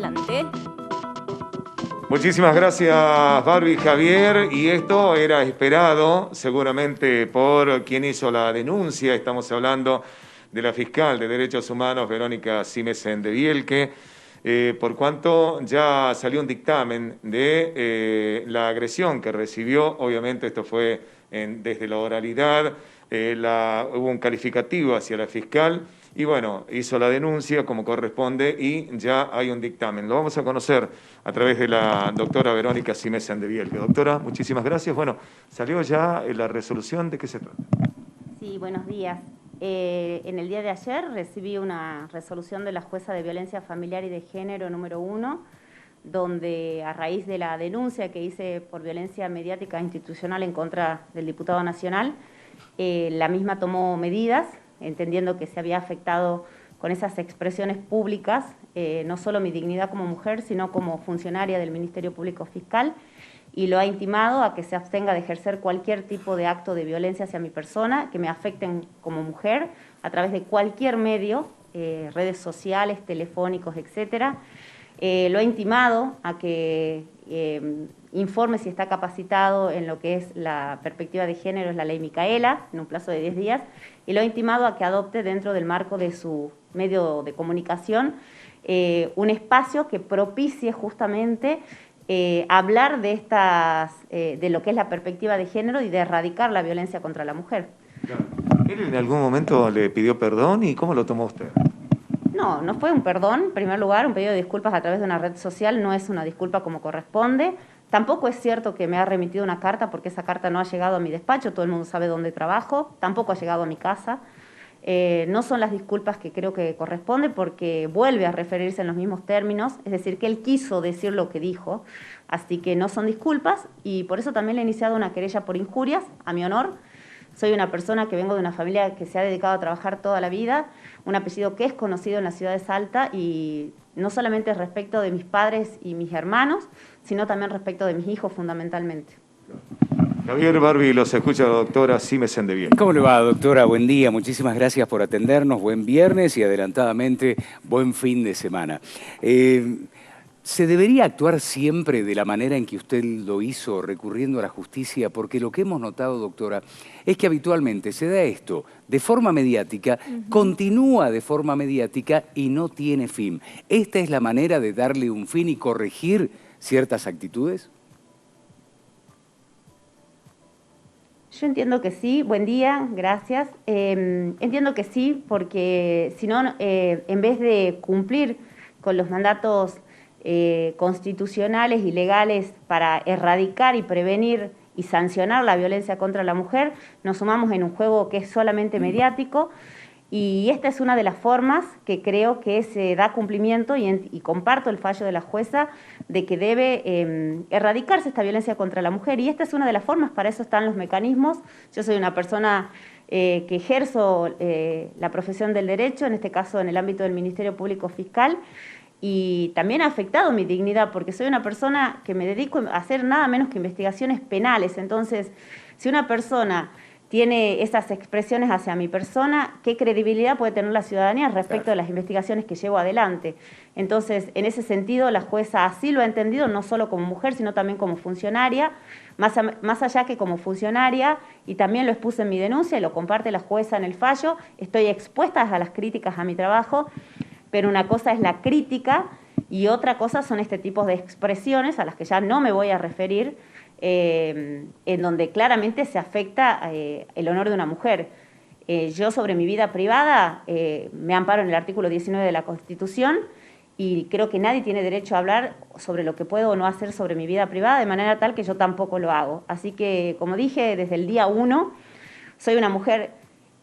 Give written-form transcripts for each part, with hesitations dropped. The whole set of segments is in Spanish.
Adelante. Muchísimas gracias, Barbie, Javier. Y esto era esperado seguramente por quien hizo la denuncia. Estamos hablando de la fiscal de Derechos Humanos, Verónica Simes Endebielke, por cuanto ya salió un dictamen de la agresión que recibió. Obviamente esto fue desde la oralidad, hubo un calificativo hacia la fiscal. Y bueno, hizo la denuncia como corresponde y ya hay un dictamen. Lo vamos a conocer a través de la doctora Verónica Simes Endebielke. Doctora, muchísimas gracias. Bueno, salió ya la resolución. ¿De qué se trata? Sí, buenos días. En el día de ayer recibí una resolución de la jueza de violencia familiar y de género número 1, donde a raíz de la denuncia que hice por violencia mediática institucional en contra del diputado nacional, la misma tomó medidas, entendiendo que se había afectado con esas expresiones públicas, no solo mi dignidad como mujer, sino como funcionaria del Ministerio Público Fiscal, y lo ha intimado a que se abstenga de ejercer cualquier tipo de acto de violencia hacia mi persona, que me afecten como mujer, a través de cualquier medio, redes sociales, telefónicos, etcétera. Lo ha intimado a que informe si está capacitado en lo que es la perspectiva de género, es la ley Micaela, en un plazo de 10 días, y lo ha intimado a que adopte dentro del marco de su medio de comunicación un espacio que propicie justamente hablar de lo que es la perspectiva de género y de erradicar la violencia contra la mujer. Claro. ¿Él en algún momento le pidió perdón y cómo lo tomó usted? No, no fue un perdón, en primer lugar, un pedido de disculpas a través de una red social no es una disculpa como corresponde. Tampoco es cierto que me ha remitido una carta, porque esa carta no ha llegado a mi despacho, todo el mundo sabe dónde trabajo, tampoco ha llegado a mi casa. No son las disculpas que creo que corresponde, porque vuelve a referirse en los mismos términos, es decir, que él quiso decir lo que dijo, así que no son disculpas, y por eso también le he iniciado una querella por injurias, a mi honor. Soy una persona que vengo de una familia que se ha dedicado a trabajar toda la vida, un apellido que es conocido en la ciudad de Salta, y no solamente respecto de mis padres y mis hermanos, sino también respecto de mis hijos fundamentalmente. Javier, Barbie, los escucha la doctora Simes Endebielke. ¿Cómo le va, doctora? Buen día, muchísimas gracias por atendernos, buen viernes y adelantadamente buen fin de semana. ¿Se debería actuar siempre de la manera en que usted lo hizo, recurriendo a la justicia? Porque lo que hemos notado, doctora, es que habitualmente se da esto de forma mediática, continúa de forma mediática y no tiene fin. ¿Esta es la manera de darle un fin y corregir ciertas actitudes? Yo entiendo que sí, buen día, gracias. Entiendo que sí, porque si no, en vez de cumplir con los mandatos constitucionales y legales para erradicar y prevenir y sancionar la violencia contra la mujer, nos sumamos en un juego que es solamente mediático, y esta es una de las formas que creo que se da cumplimiento, y comparto el fallo de la jueza de que debe erradicarse esta violencia contra la mujer, y esta es una de las formas, para eso están los mecanismos. Yo soy una persona que ejerzo la profesión del derecho, en este caso en el ámbito del Ministerio Público Fiscal, y también ha afectado mi dignidad, porque soy una persona que me dedico a hacer nada menos que investigaciones penales. Entonces, si una persona tiene esas expresiones hacia mi persona, ¿qué credibilidad puede tener la ciudadanía respecto de las investigaciones que llevo adelante? Entonces, en ese sentido, la jueza así lo ha entendido, no solo como mujer, sino también como funcionaria, más allá que como funcionaria, y también lo expuse en mi denuncia, y lo comparte la jueza en el fallo. Estoy expuesta a las críticas a mi trabajo, pero una cosa es la crítica y otra cosa son este tipo de expresiones a las que ya no me voy a referir, en donde claramente se afecta el honor de una mujer. Yo sobre mi vida privada me amparo en el artículo 19 de la Constitución, y creo que nadie tiene derecho a hablar sobre lo que puedo o no hacer sobre mi vida privada, de manera tal que yo tampoco lo hago. Así que, como dije, desde el día 1, soy una mujer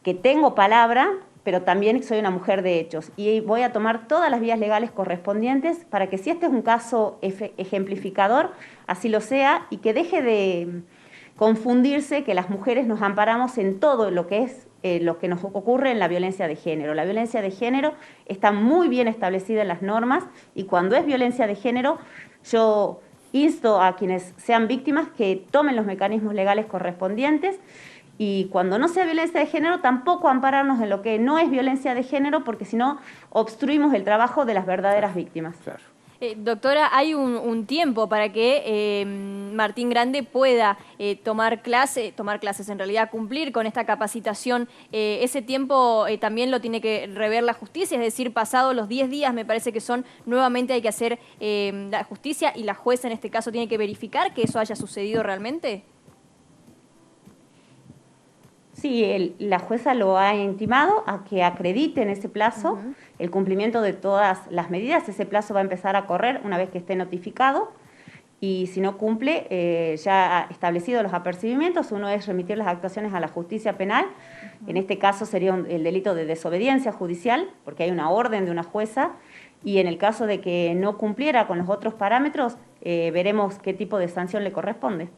que tengo palabra, pero también soy una mujer de hechos, y voy a tomar todas las vías legales correspondientes para que, si este es un caso ejemplificador, así lo sea, y que deje de confundirse que las mujeres nos amparamos en todo lo que es lo que nos ocurre en la violencia de género. La violencia de género está muy bien establecida en las normas, y cuando es violencia de género, yo insto a quienes sean víctimas que tomen los mecanismos legales correspondientes, y cuando no sea violencia de género, tampoco ampararnos en lo que no es violencia de género, porque si no, obstruimos el trabajo de las verdaderas víctimas. Claro. Doctora, hay un tiempo para que Martín Grande pueda tomar clases en realidad, cumplir con esta capacitación. Ese tiempo también lo tiene que rever la justicia, es decir, pasados los 10 días me parece que son, nuevamente hay que hacer la justicia y la jueza en este caso tiene que verificar que eso haya sucedido realmente. Sí, la jueza lo ha intimado a que acredite en ese plazo el cumplimiento de todas las medidas. Ese plazo va a empezar a correr una vez que esté notificado y si no cumple, ya ha establecido los apercibimientos. Uno es remitir las actuaciones a la justicia penal. En este caso sería el delito de desobediencia judicial, porque hay una orden de una jueza. Y en el caso de que no cumpliera con los otros parámetros, veremos qué tipo de sanción le corresponde.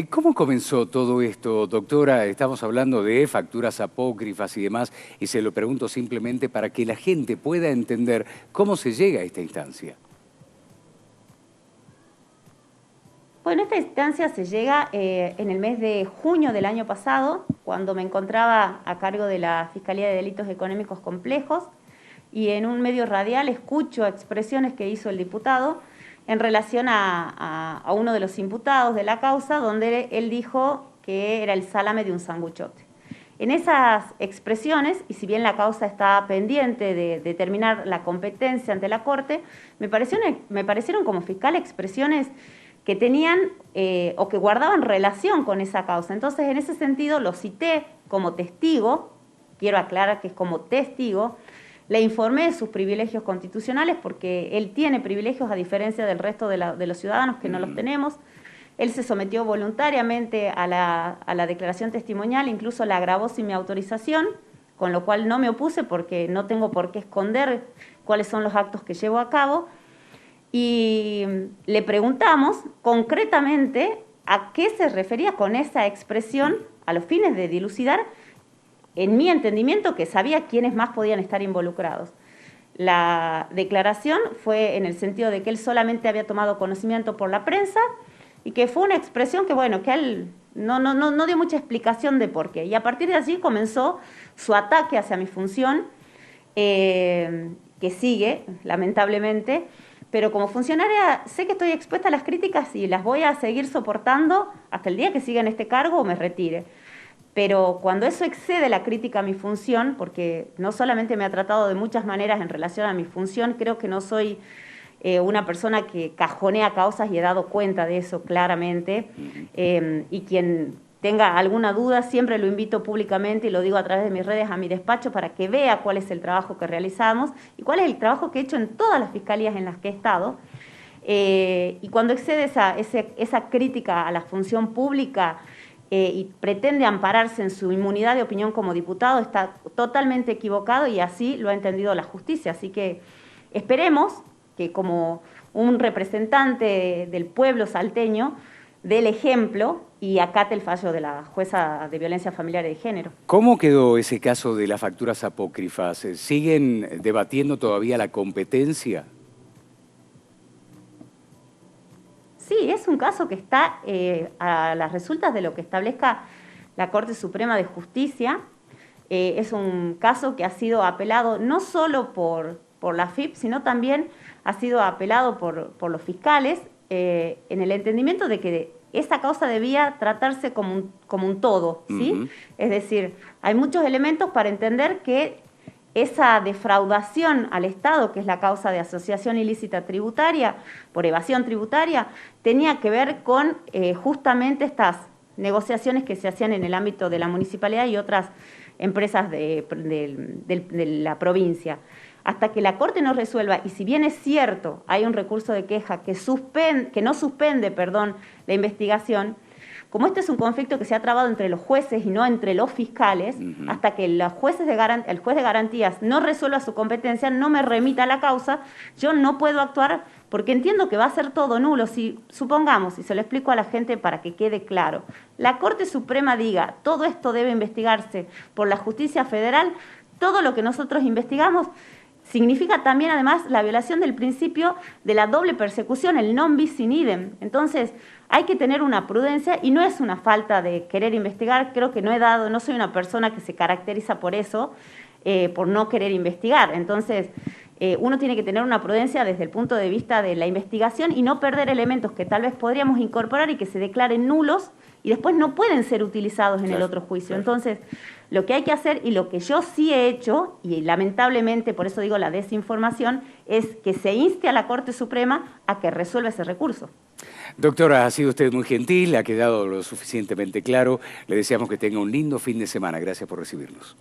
¿Cómo comenzó todo esto, doctora? Estamos hablando de facturas apócrifas y demás, y se lo pregunto simplemente para que la gente pueda entender cómo se llega a esta instancia. Bueno, esta instancia se llega en el mes de junio del año pasado, cuando me encontraba a cargo de la Fiscalía de Delitos Económicos Complejos, y en un medio radial escucho expresiones que hizo el diputado en relación a uno de los imputados de la causa, donde él dijo que era el salame de un sanguchote. En esas expresiones, y si bien la causa está pendiente de determinar la competencia ante la Corte, me parecieron como fiscal expresiones que tenían o que guardaban relación con esa causa. Entonces, en ese sentido, lo cité como testigo, quiero aclarar que es como testigo. Le informé de sus privilegios constitucionales porque él tiene privilegios a diferencia del resto de los ciudadanos que no los tenemos. Él se sometió voluntariamente a la declaración testimonial, incluso la grabó sin mi autorización, con lo cual no me opuse porque no tengo por qué esconder cuáles son los actos que llevo a cabo. Y le preguntamos concretamente a qué se refería con esa expresión a los fines de dilucidar, en mi entendimiento, que sabía quiénes más podían estar involucrados. La declaración fue en el sentido de que él solamente había tomado conocimiento por la prensa y que fue una expresión que, bueno, que él no dio mucha explicación de por qué. Y a partir de allí comenzó su ataque hacia mi función, que sigue, lamentablemente, pero como funcionaria sé que estoy expuesta a las críticas y las voy a seguir soportando hasta el día que siga en este cargo o me retire. Pero cuando eso excede la crítica a mi función, porque no solamente me ha tratado de muchas maneras en relación a mi función, creo que no soy una persona que cajonea causas y he dado cuenta de eso claramente, y quien tenga alguna duda siempre lo invito públicamente y lo digo a través de mis redes a mi despacho para que vea cuál es el trabajo que realizamos y cuál es el trabajo que he hecho en todas las fiscalías en las que he estado. Y cuando excede esa crítica a la función pública, y pretende ampararse en su inmunidad de opinión como diputado, está totalmente equivocado y así lo ha entendido la justicia. Así que esperemos que como un representante del pueblo salteño dé el ejemplo y acate el fallo de la jueza de violencia familiar y de género. ¿Cómo quedó ese caso de las facturas apócrifas? ¿Siguen debatiendo todavía la competencia? Sí, es un caso que está a las resultas de lo que establezca la Corte Suprema de Justicia. Es un caso que ha sido apelado no solo por la FIP, sino también ha sido apelado por los fiscales en el entendimiento de que esa causa debía tratarse como un todo, ¿sí? Es decir, hay muchos elementos para entender que esa defraudación al Estado, que es la causa de asociación ilícita tributaria, por evasión tributaria, tenía que ver con justamente estas negociaciones que se hacían en el ámbito de la municipalidad y otras empresas de la provincia. Hasta que la Corte no resuelva, y si bien es cierto, hay un recurso de queja que no suspende la investigación, como este es un conflicto que se ha trabado entre los jueces y no entre los fiscales, hasta que el juez de garantías no resuelva su competencia, no me remita la causa, yo no puedo actuar porque entiendo que va a ser todo nulo. Si supongamos, y se lo explico a la gente para que quede claro, la Corte Suprema diga, todo esto debe investigarse por la justicia federal, todo lo que nosotros investigamos significa también, además, la violación del principio de la doble persecución, el non bis in idem. Entonces, hay que tener una prudencia y no es una falta de querer investigar. Creo que no soy una persona que se caracteriza por eso, por no querer investigar. Entonces, uno tiene que tener una prudencia desde el punto de vista de la investigación y no perder elementos que tal vez podríamos incorporar y que se declaren nulos y después no pueden ser utilizados en el otro juicio. Entonces, lo que hay que hacer, y lo que yo sí he hecho, y lamentablemente por eso digo la desinformación, es que se inste a la Corte Suprema a que resuelva ese recurso. Doctora, ha sido usted muy gentil, ha quedado lo suficientemente claro. Le deseamos que tenga un lindo fin de semana. Gracias por recibirnos.